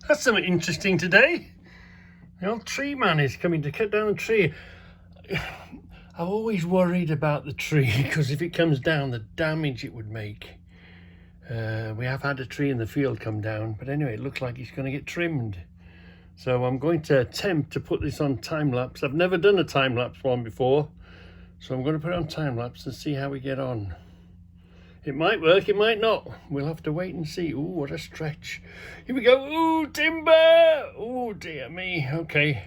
That's something interesting today. The old tree man is coming to cut down the tree. I'm always worried about the tree because if it comes down, the damage it would make. We have had a tree in the field come down, but anyway, it looks like it's going to get trimmed. So I'm going to attempt to put this on time lapse. I've never done a time lapse one before, so I'm going to put it on time lapse and see how we get on. It might work, it might not. We'll have to wait and see. Ooh, what a stretch. Here we go. Ooh, timber. Oh, dear me. Okay.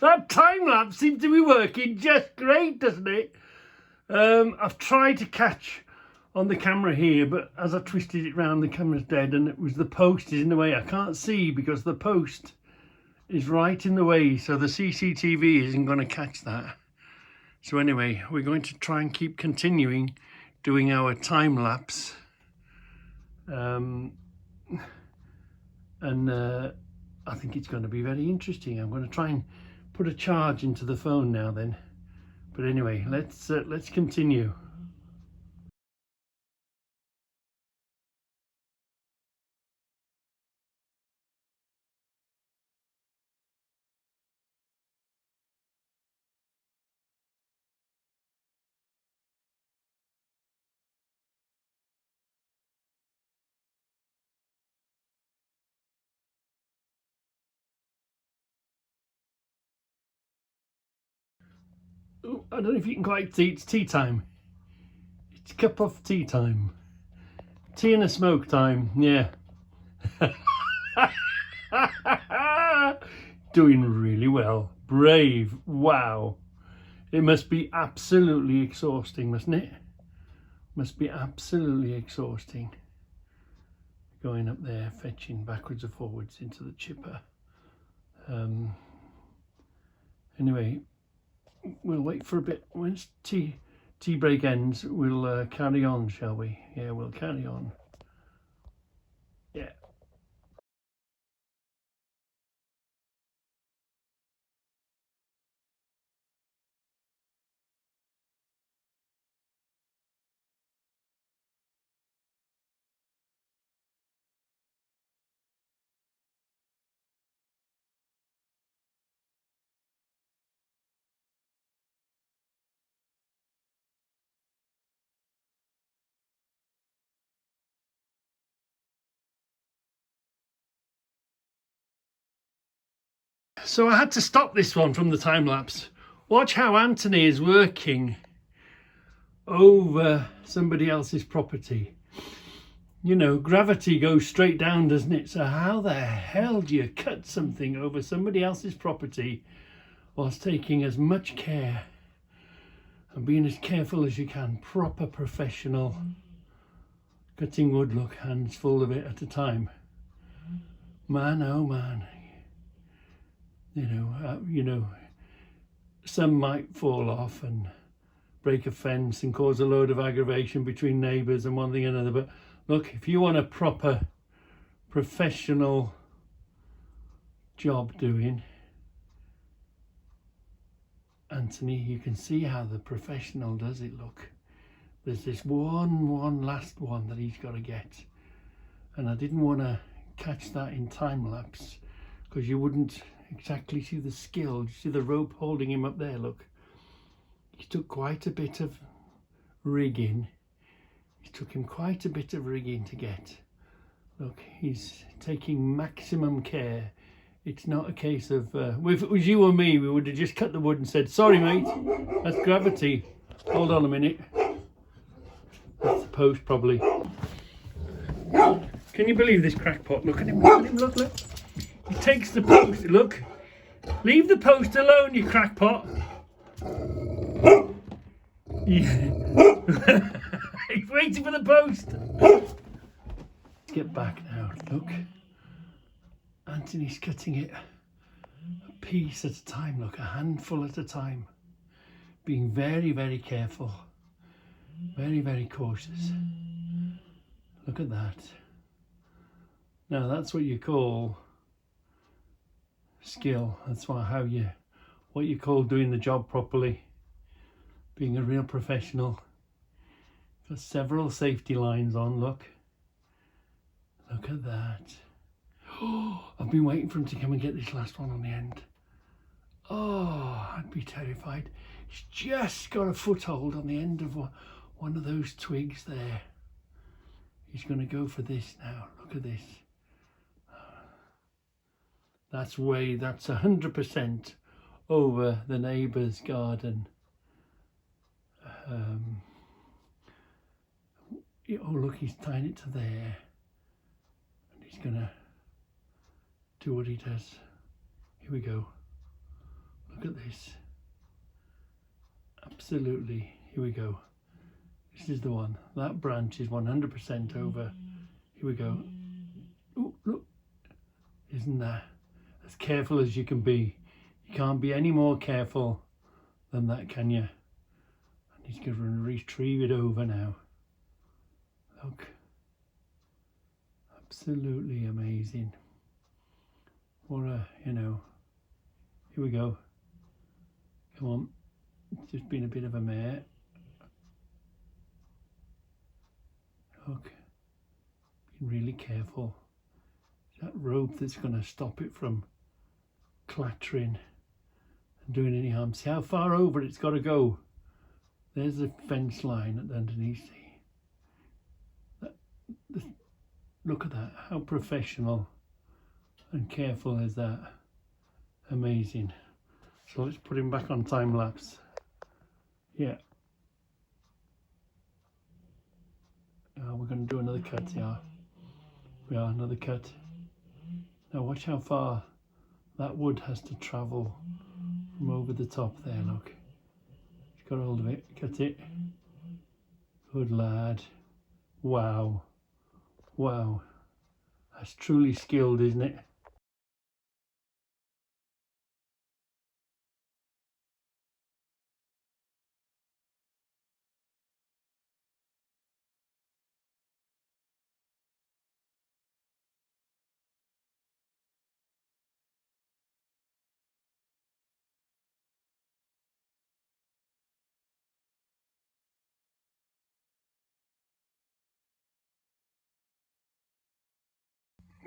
That time lapse seems to be working just great, doesn't it? I've tried to catch on the camera here, but as I twisted it round, the camera's dead, and it was the post is in the way. I can't see because the post is right in the way, so the CCTV isn't going to catch that. So anyway, we're going to try and keep continuing doing our time lapse. I think it's going to be very interesting. I'm going to try and put a charge into the phone now then. But anyway, let's continue. Ooh, I don't know if you can quite see, it's tea time. It's cup of tea time. Tea and a smoke time, yeah. Doing really well. Brave, wow. It must be absolutely exhausting, mustn't it? Must be absolutely exhausting. Going up there, fetching backwards and forwards into the chipper. Anyway, we'll wait for a bit. Once tea break ends, we'll carry on, shall we? Yeah, we'll carry on. Yeah. So I had to stop this one from the time lapse. Watch how Anthony is working over somebody else's property. You know, gravity goes straight down, doesn't it? So how the hell do you cut something over somebody else's property whilst taking as much care and being as careful as you can? Proper professional cutting wood, look, hands full of it at a time. Man, oh man. You know, some might fall off and break a fence and cause a load of aggravation between neighbours and one thing and another. But look, if you want a proper professional job doing, Anthony, you can see how the professional does it. Look, there's this one last one that he's got to get, and I didn't want to catch that in time lapse because you wouldn't exactly see the skill. You see the rope holding him up there, look. He took quite a bit of rigging. It took him quite a bit of rigging to get. Look, he's taking maximum care. It's not a case of, if it was you or me, we would have just cut the wood and said, sorry mate, that's gravity. Hold on a minute. That's the post probably. Can you believe this crackpot? Look at him, look. He takes the post, look. Leave the post alone, you crackpot. Yeah. Wait waiting for the post. Let's get back now. Look. Anthony's cutting it a piece at a time. Look, a handful at a time. Being very, very careful. Very, very cautious. Look at that. Now that's what you call skill. That's what you call doing the job properly. Being a real professional. Got several safety lines on, look. Look at that. Oh, I've been waiting for him to come and get this last one on the end. Oh, I'd be terrified. He's just got a foothold on the end of one of those twigs there. He's going to go for this now. Look at this. That's 100% over the neighbour's garden. Oh, look, he's tying it to there. And he's going to do what he does. Here we go. Look at this. Absolutely. Here we go. This is the one. That branch is 100% over. Here we go. Oh, look. Isn't that as careful as you can be? You can't be any more careful than that, can you? And he's going to retrieve it over now. Look. Absolutely amazing. What a, here we go. Come on. It's just been a bit of a mare. Look. Being really careful. That rope that's going to stop it from clattering and doing any harm. See how far over it's got to go. There's the fence line at the underneath. Look at that. How professional and careful is that? Amazing. So let's put him back on time lapse. Yeah. We're going to do another cut, yeah. We are, another cut. Now watch how far that wood has to travel from over the top there, look. He's got hold of it, cut it. Good lad. Wow. Wow. That's truly skilled, isn't it?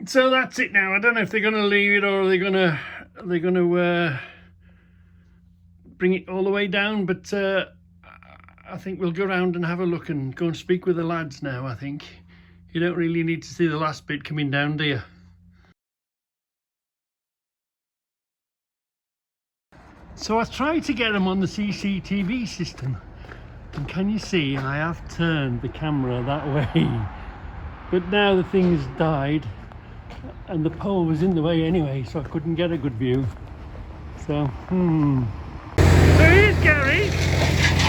So that's it now. I don't know if they're going to leave it or they're going to bring it all the way down, but I think we'll go around and have a look and go and speak with the lads now. I think you don't really need to see the last bit coming down, do you? So I tried to get them on the CCTV system, and can you see I have turned the camera that way, but now the thing's died and the pole was in the way anyway, so I couldn't get a good view. So so here's Gary,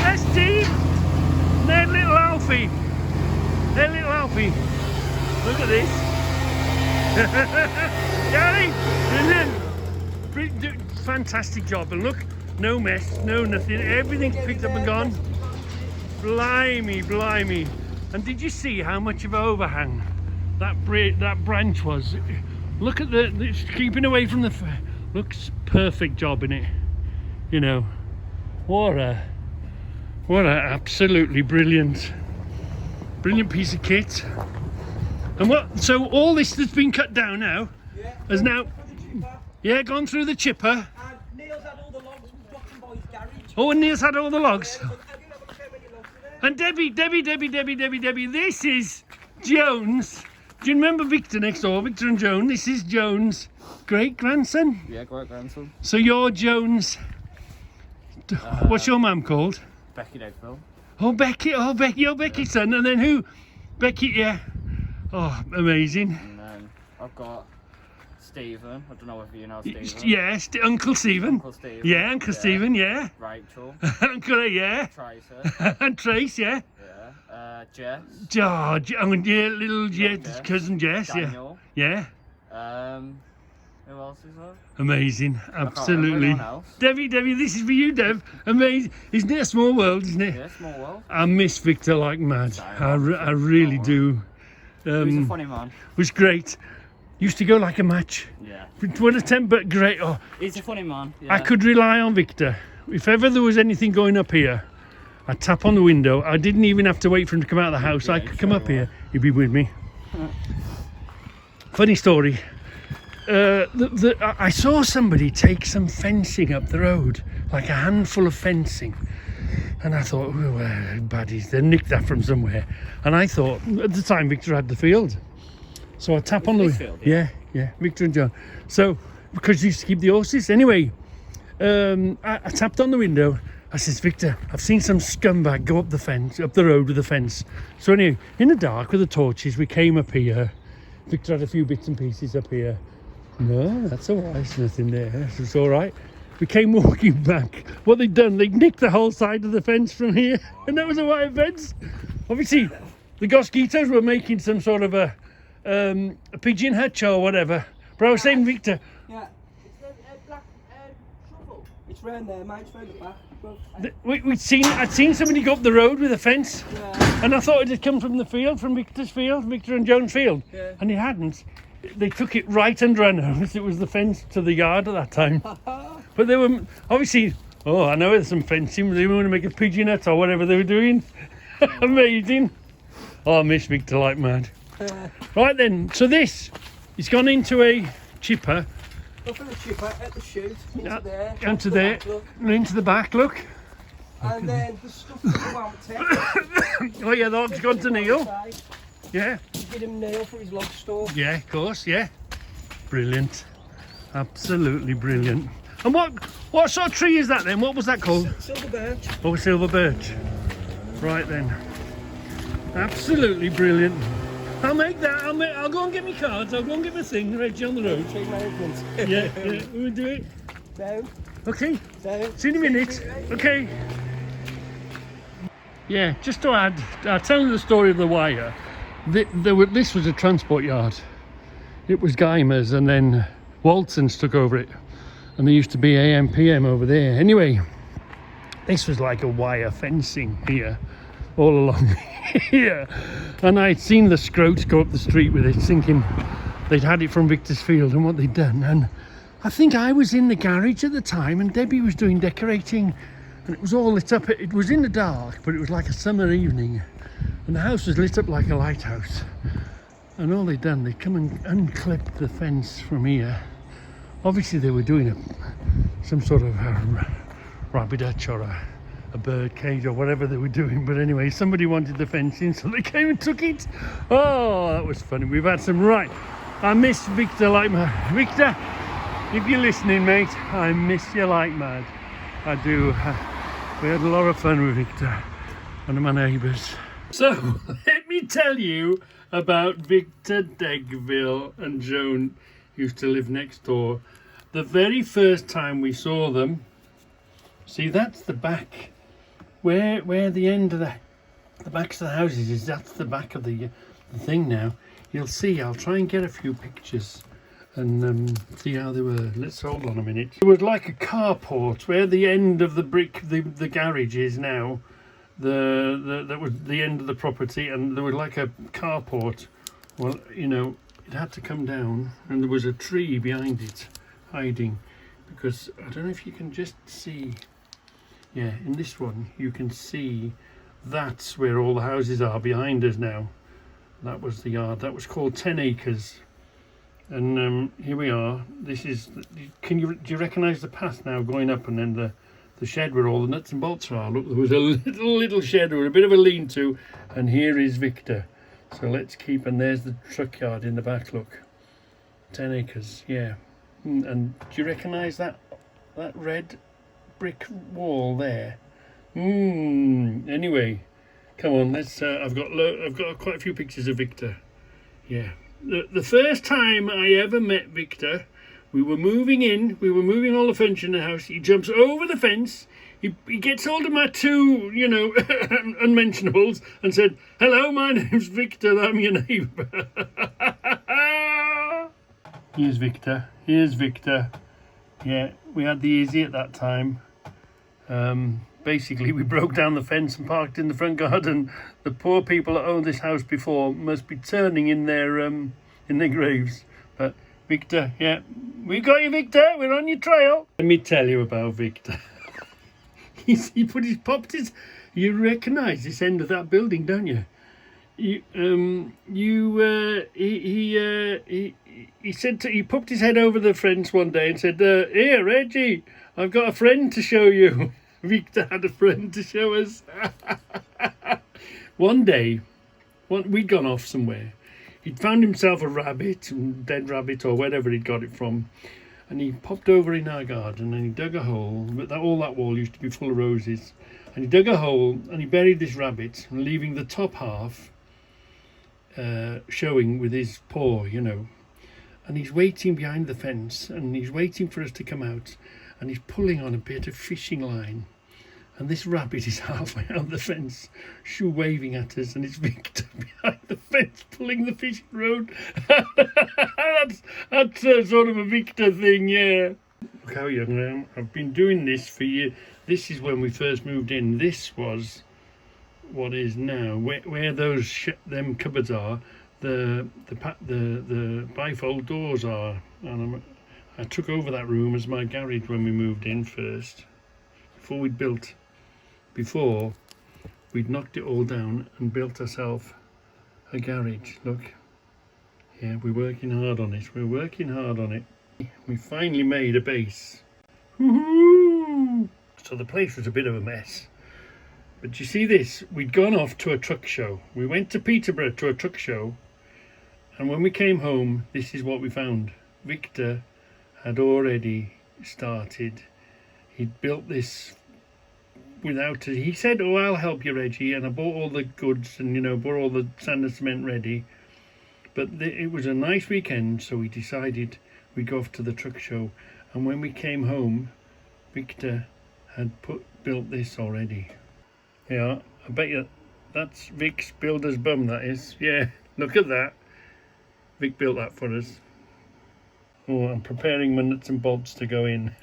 that's Steve, and there's little Alfie. There's little Alfie. Look at this. Gary, fantastic job. And look, no mess, no nothing. Everything's picked up and gone. Blimey, blimey. And did you see how much of an overhang that branch was? Look at it's keeping away from the... Looks perfect job in it. What a absolutely brilliant piece of kit. And so all this that's been cut down now has now gone through the chipper. And Neil's had all the logs we've got from boys' garage. Oh, and Neil's had all the logs. And Debbie, this is Joan's. Do you remember Victor next door, Victor and Joan? This is Joan's great-grandson? Yeah, great-grandson. So you're Joan's... what's your mum called? Becky Degvill. Oh, Becky, you're Becky's son. And then who? Becky, yeah. Oh, amazing. And then I've got Stephen. I don't know if you know Stephen. Yes, Uncle Stephen. Uncle Stephen. Yeah, Uncle Stephen, yeah. Rachel. Uncle, yeah. Tracer. And Trace, yeah. Yeah. Jess. George, oh, yeah, little Jess, Jess. cousin Jess, Daniel. yeah. Who else is there? Amazing, can't remember absolutely. anyone else. Debbie, this is for you, Dev. Amazing. Isn't it a small world, isn't it? Yeah, small world. I miss Victor like mad. I really do. He's a funny man. Was great. Used to go like a match. Yeah. What a temper, but great. Oh, He's a funny man. Yeah. I could rely on Victor. If ever there was anything going up here, I'd tap on the window. I didn't even have to wait for him to come out of the house. I could come up here. He'd be with me. Funny story. I saw somebody take some fencing up the road, like a handful of fencing. And I thought, oh, baddies, they nicked that from somewhere. And I thought, at the time, Victor had the field. So I tap on the window. Yeah, Victor and Joan. So, because he used to keep the horses. Anyway, I tapped on the window. I says, Victor, I've seen some scumbag go up the road with the fence. So anyway, in the dark with the torches, we came up here. Victor had a few bits and pieces up here. No, that's all right, there's nothing there, it's all right. We came walking back. What they'd done, they'd nicked the whole side of the fence from here, and that was a wire fence. Obviously, the Mosquitoes were making some sort of a pigeon hutch or whatever. But I was saying, Victor... Yeah, it's a black shovel. It's round there, mate, it's round the back. I'd seen somebody go up the road with a fence, Yeah. and I thought it had come from the field, from Victor's field, Victor and Joan's field, Yeah. and it hadn't. They took it right under our nose. It was the fence to the yard at that time. But they were obviously, oh, I know there's some fencing. They want to make a pigeon hut or whatever they were doing. Amazing. Oh, I miss Victor like mad. Right then, so this, it's gone into a chipper. Go for the chipper at the chute, into there. Into there, back, look. and into the back, look. And then the stuff that you won't take. Oh yeah, the hog's gone to Neil. Yeah. You get him Neil for his log store. Yeah, of course, yeah. Brilliant. Absolutely brilliant. And what sort of tree is that then? What was that called? Silver birch. Oh, silver birch. Right then. Absolutely brilliant. I'll make that. I'll go and get my cards. I'll go and get my thing, Reggie, on the road. Tree management. Yeah, we'll do it. Down, Okay. down. See you in a minute. Okay. Yeah, just to add, I'll tell you the story of the wire. This was a transport yard. It was Guymer's, and then Walton's took over it, and there used to be AM PM over there. Anyway, this was like a wire fencing here, all along here, and I'd seen the Scroats go up the street with it, thinking they'd had it from Victor's field and what they'd done. And I think I was in the garage at the time, and Debbie was doing decorating, and it was all lit up. It was in the dark, but it was like a summer evening. And the house was lit up like a lighthouse. And all they'd done, they'd come and unclipped the fence from here. Obviously they were doing some sort of a rabbit hutch or a bird cage or whatever they were doing. But anyway, somebody wanted the fencing, so they came and took it. Oh, that was funny. We've had some right. I miss Victor like mad. Victor, if you're listening, mate, I miss you like mad. I do. We had a lot of fun with Victor, one of my neighbours. So, let me tell you about Victor, Degvill and Joan, who used to live next door. The very first time we saw them, see, that's the back, where the end of the backs of the houses is, that's the back of the thing now. You'll see, I'll try and get a few pictures and see how they were. Let's hold on a minute. It was like a carport, where the end of the the garage is now. That was the end of the property, and there was like a carport. Well, you know, it had to come down, and there was a tree behind it hiding, because I don't know if you can just see. Yeah, in this one you can see that's where all the houses are behind us now. That was the yard. That was called 10 acres. And here we are. This is. Do you recognise the path now going up, and then the shed where all the nuts and bolts are? Look, there was a little shed or a bit of a lean-to, and here is Victor. So let's keep. And there's the truck yard in the back. Look, 10 acres. Yeah. And do you recognise that red brick wall there? Anyway, come on. Let's. I've got quite a few pictures of Victor. Yeah. The first time I ever met Victor, we were moving all the furniture in the house. He jumps over the fence, he gets hold of my two, you know, unmentionables and said, "Hello, my name's Victor, I'm your neighbour." Here's Victor. Here's Victor. Yeah, we had the easy at that time. Basically, we broke down the fence and parked in the front garden. The poor people that owned this house before must be turning in their graves. But Victor, yeah, we got you, Victor. We're on your trail. Let me tell you about Victor. He popped his. You recognise this end of that building, don't you? He said he popped his head over the fence one day and said, "Here, Reggie, I've got a friend to show you." Victor had a friend to show us. One day, we'd gone off somewhere. He'd found himself a rabbit, dead rabbit or wherever he'd got it from, and he popped over in our garden and he dug a hole. But all that wall used to be full of roses, and he dug a hole and he buried this rabbit, leaving the top half showing with his paw, you know. And he's waiting behind the fence, and he's waiting for us to come out, and he's pulling on a bit of fishing line, and this rabbit is halfway out the fence, shoe waving at us, and it's Victor behind the fence pulling the fishing rod. that's sort of a Victor thing, yeah. Look how young I am. I've been doing this for years. This is when we first moved in. This was what is now where those them cupboards are. The bifold doors are, and I took over that room as my garage when we moved in first. Before we'd knocked it all down and built ourselves a garage. Look, yeah, we're working hard on it. We're working hard on it. We finally made a base. Woohoo! So the place was a bit of a mess. But you see this? We'd gone off to a truck show. We went to Peterborough to a truck show. And when we came home, this is what we found. Victor had already started. He'd built this without it. He said, "Oh, I'll help you, Reggie." And I bought all the goods and, you know, bought all the sand and cement ready. But it was a nice weekend, so we decided we'd go off to the truck show. And when we came home, Victor had built this already. Yeah, I bet you that's Vic's builder's bum, that is. Yeah, look at that. Vic built that for us. Oh, I'm preparing my nuts and bolts to go in.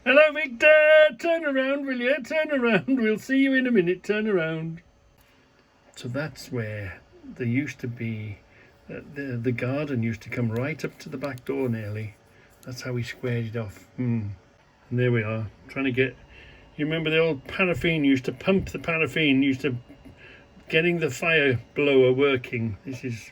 Hello, Victor! Turn around, will you? Turn around. We'll see you in a minute. Turn around. So that's where there used to be, the garden used to come right up to the back door nearly. That's how we squared it off. And there we are, trying to get... You remember the old paraffin, used to pump the paraffin, used to getting the fire blower working. This is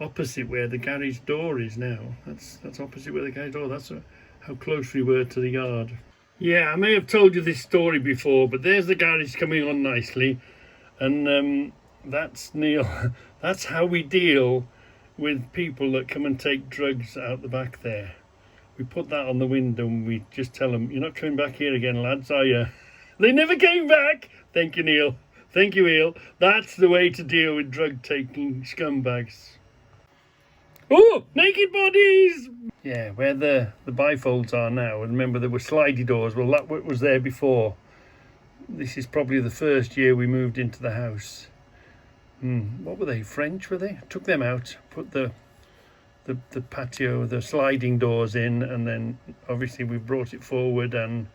opposite where the garage door is now. That's opposite where the garage door. That's how close we were to the yard. Yeah, I may have told you this story before, but there's the garage coming on nicely, and that's Neil. That's how we deal with people that come and take drugs out the back there. We put that on the window and we just tell them, "You're not coming back here again, lads, are you?" They never came back. Thank you, Neil. Thank you, Eel. That's the way to deal with drug-taking scumbags. Oh, naked bodies! Yeah, where the bifolds are now. And remember, there were slidey doors. Well, that was there before. This is probably the first year we moved into the house. What were they? French, were they? Took them out, put the patio, the sliding doors in, and then obviously we brought it forward and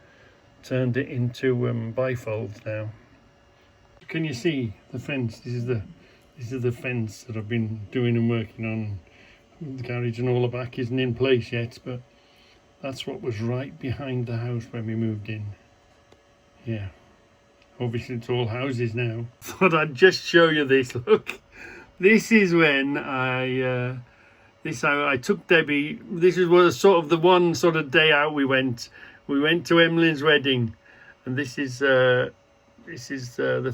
turned it into bifolds now. Can you see the fence? This is the fence that I've been doing and working on. The garage and all the back isn't in place yet, but that's what was right behind the house when we moved in. Yeah, obviously it's all houses now. Thought I'd just show you this. Look, this is when I took Debbie. This was sort of the one sort of day out we went. We went to Emmeline's wedding, and this is the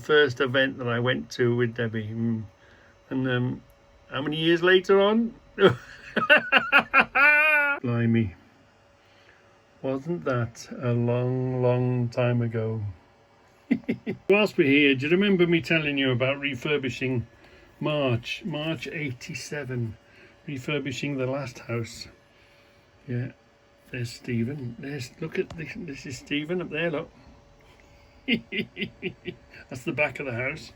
first event that I went to with Debbie. And how many years later on? Blimey, wasn't that a long time ago? Whilst we're here, do you remember me telling you about refurbishing March 87? Refurbishing the last house. Yeah, There's Stephen. Look at this. This is Stephen up there, look. That's the back of the house.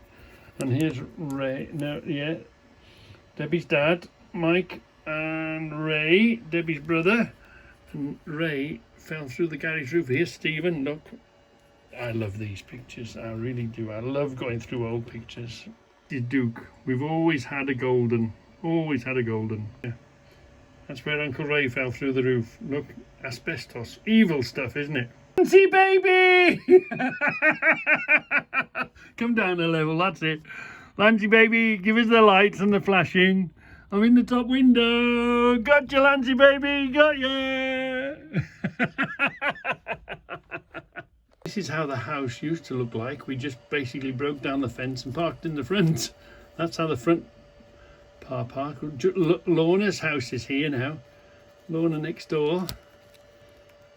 And here's Ray. No, yeah. Debbie's dad, Mike, and Ray, Debbie's brother. And Ray fell through the garage roof. Here's Stephen, look. I love these pictures, I really do. I love going through old pictures. This is Duke. We've always had a golden. Always had a golden. Yeah. That's where Uncle Ray fell through the roof. Look, asbestos. Evil stuff, isn't it? Nancy baby! Come down a level, that's it. Lancy baby, give us the lights and the flashing. I'm in the top window. Got you, Lancy baby, got you. This is how the house used to look like. We just basically broke down the fence and parked in the front. That's how the front car park. Lorna's house is here now. Lorna next door.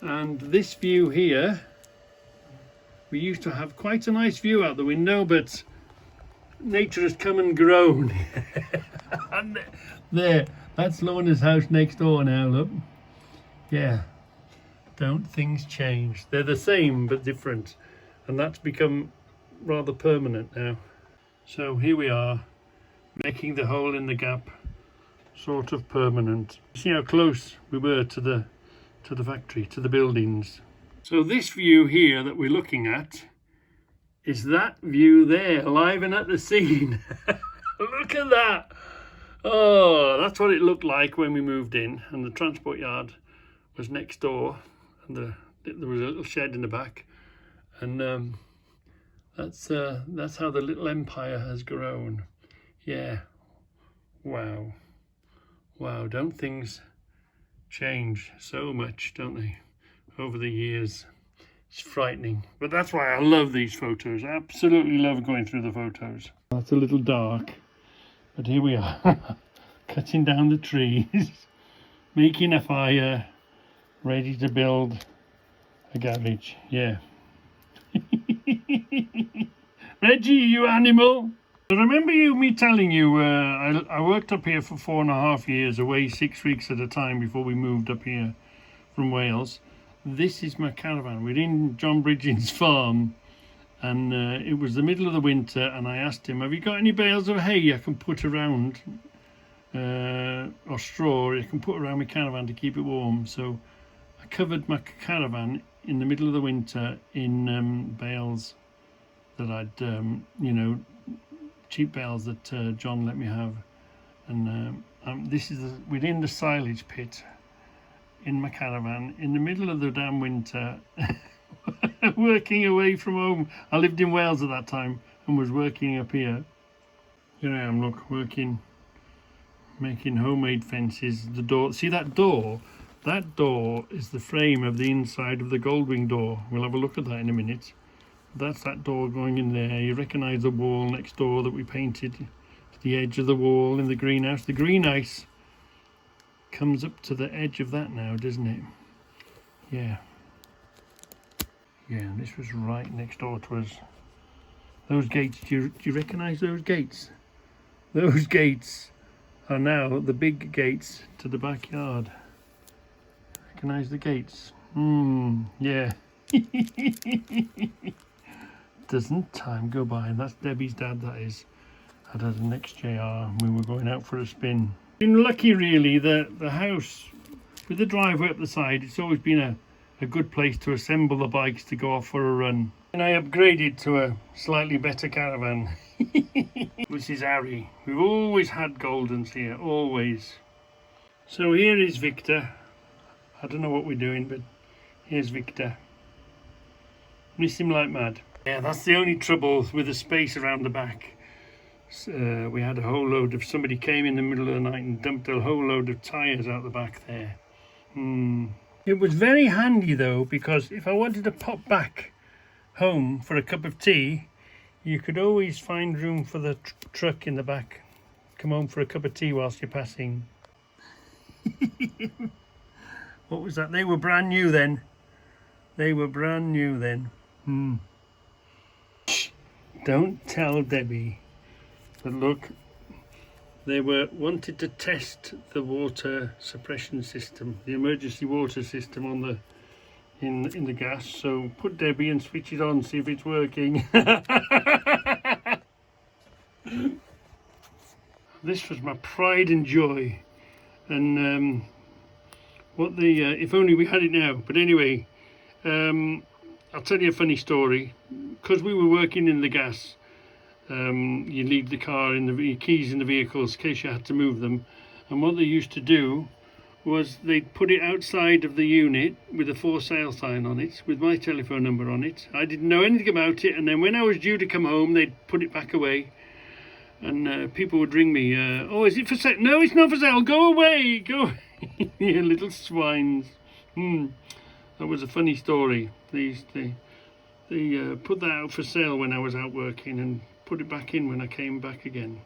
And this view here, we used to have quite a nice view out the window, but nature has come and grown. And there, that's Lorna's house next door now, look. Yeah, don't things change? They're the same but different, and that's become rather permanent now. So here we are, making the hole in the gap sort of permanent. See how close we were to the factory, to the buildings. So this view here that we're looking at is that view there, liven up the scene. Look at that. Oh, that's what it looked like when we moved in, and the transport yard was next door, and there was a little shed in the back, and that's how the little empire has grown. Yeah. Wow. Wow, don't things change so much, don't they, over the years? It's frightening, but that's why I love these photos. I absolutely love going through the photos. That's a little dark, but here we are, cutting down the trees, making a fire, ready to build a garage. Yeah. Reggie, you animal. I remember me telling you, I worked up here for 4.5 years, away 6 weeks at a time before we moved up here from Wales. This is my caravan. We're in John Bridgen's farm, and it was the middle of the winter, and I asked him, have you got any bales of hay I can put around, or straw I can put around my caravan to keep it warm? So I covered my caravan in the middle of the winter in bales that I'd, cheap bales that John let me have. And this is we're in the silage pit in my caravan in the middle of the damn winter, working away from home. I lived in Wales at that time and was working up here. Here I am, look, working, making homemade fences. The door, see that door? That door is the frame of the inside of the Goldwing door. We'll have a look at that in a minute. That's that door going in there. You recognise the wall next door that we painted to the edge of the wall in the greenhouse. The greenhouse comes up to the edge of that now, doesn't it? Yeah. Yeah, this was right next door to us. Those gates, do you recognise those gates? Those gates are now the big gates to the backyard. Recognise the gates? Yeah. Doesn't time go by? And that's Debbie's dad, that is. I'd had an XJR. We were going out for a spin. Been lucky really, the house with the driveway up the side, it's always been a good place to assemble the bikes to go off for a run. And I upgraded to a slightly better caravan. This is Harry. We've always had Goldens here, always. So here is Victor. I don't know what we're doing, but here's Victor. Miss him like mad. Yeah, that's the only trouble with the space around the back. We had a whole load of, somebody came in the middle of the night and dumped a whole load of tyres out the back there. It was very handy though, because if I wanted to pop back home for a cup of tea, you could always find room for the truck in the back. Come home for a cup of tea whilst you're passing. What was that? They were brand new then. They were brand new then. Shh. Don't tell Debbie. But look, They wanted to test the water suppression system, the emergency water system on the in the gas. So put Debbie and switch it on, see if it's working. This was my pride and joy, and what the if only we had it now. But anyway, I'll tell you a funny story. Because we were working in the gas, you leave the car in the keys in the vehicles in case you had to move them. And what they used to do was they'd put it outside of the unit with a for sale sign on it, with my telephone number on it. I didn't know anything about it, and then when I was due to come home, they'd put it back away, and people would ring me. Oh, is it for sale? No, it's not for sale. Go away, go. You little swines. That was a funny story. They put that out for sale when I was out working, and put it back in when I came back again.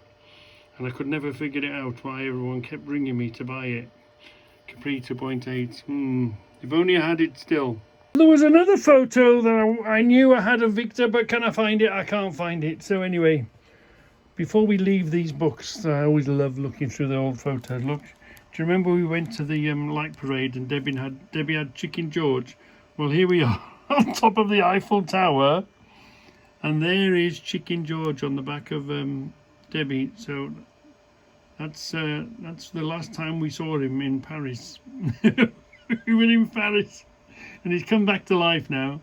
And I could never figure it out why everyone kept ringing me to buy it. Capri 2.8. If only I had it still. There was another photo that I knew I had of Victor, but can I find it? I can't find it. So anyway, before we leave these books, I always love looking through the old photos. Look, do you remember we went to the light parade and Debbie had Chicken George? Well, here we are on top of the Eiffel Tower, and there is Chicken George on the back of Debbie. So that's the last time we saw him in Paris. We were in Paris, and he's come back to life now.